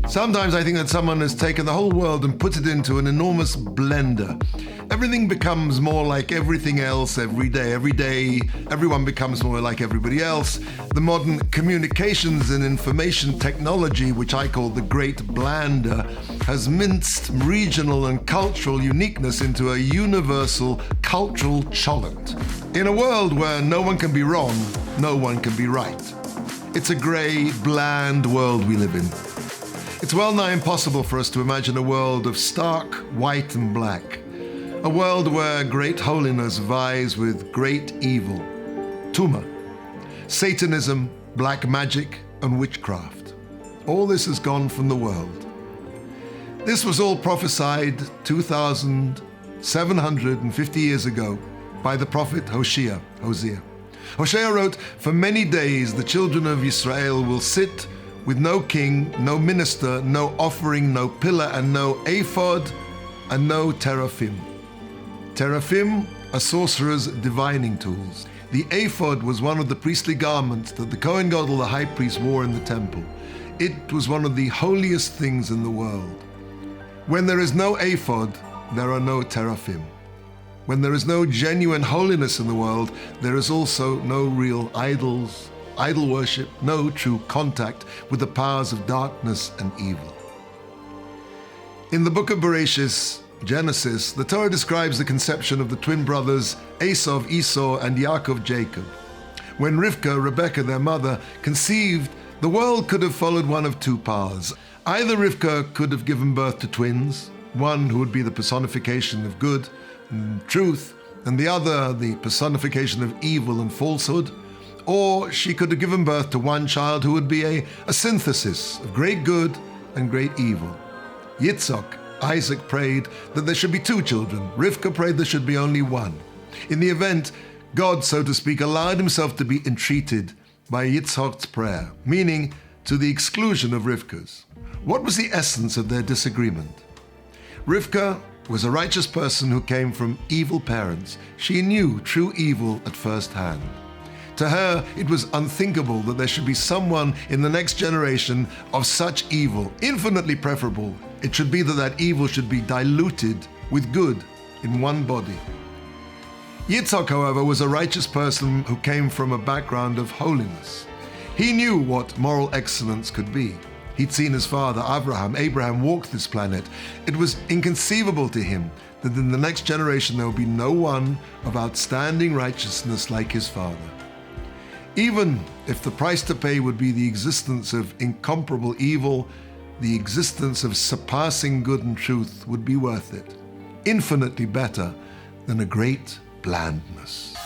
Sometimes I think that someone has taken the whole world and put it into an enormous blender. Everything becomes more like everything else every day. Every day, everyone becomes more like everybody else. The modern communications and information technology, which I call the Great Blander, has minced regional and cultural uniqueness into a universal cultural cholent. In a world where no one can be wrong, no one can be right. It's a grey, bland world we live in. It's well nigh impossible for us to imagine a world of stark white and black. A world where great holiness vies with great evil. Tumah, Satanism, black magic, and witchcraft. All this has gone from the world. This was all prophesied 2,750 years ago by the prophet Hosea. Hosea wrote, "For many days the children of Israel will sit with no king, no minister, no offering, no pillar, and no ephod, and no teraphim." Teraphim are sorcerers' divining tools. The ephod was one of the priestly garments that the Kohen Gadol, the high priest, wore in the temple. It was one of the holiest things in the world. When there is no ephod, there are no teraphim. When there is no genuine holiness in the world, there is also no real idols, idol worship, no true contact with the powers of darkness and evil. In the book of Bereshis, Genesis, the Torah describes the conception of the twin brothers Esau, and Yaakov, Jacob. When Rivka, Rebekah, their mother, conceived, the world could have followed one of two paths. Either Rivka could have given birth to twins, one who would be the personification of good and truth, and the other the personification of evil and falsehood, or she could have given birth to one child who would be a synthesis of great good and great evil. Isaac prayed that there should be two children. Rivka prayed there should be only one. In the event, God, so to speak, allowed himself to be entreated by Yitzhak's prayer, meaning to the exclusion of Rivka's. What was the essence of their disagreement? Rivka was a righteous person who came from evil parents. She knew true evil at first hand. To her, it was unthinkable that there should be someone in the next generation of such evil, infinitely preferable. It should be that evil should be diluted with good in one body. Yitzhak, however, was a righteous person who came from a background of holiness. He knew what moral excellence could be. He'd seen his father, Abraham, walk this planet. It was inconceivable to him that in the next generation there would be no one of outstanding righteousness like his father. Even if the price to pay would be the existence of incomparable evil, the existence of surpassing good and truth would be worth it, infinitely better than a great blandness.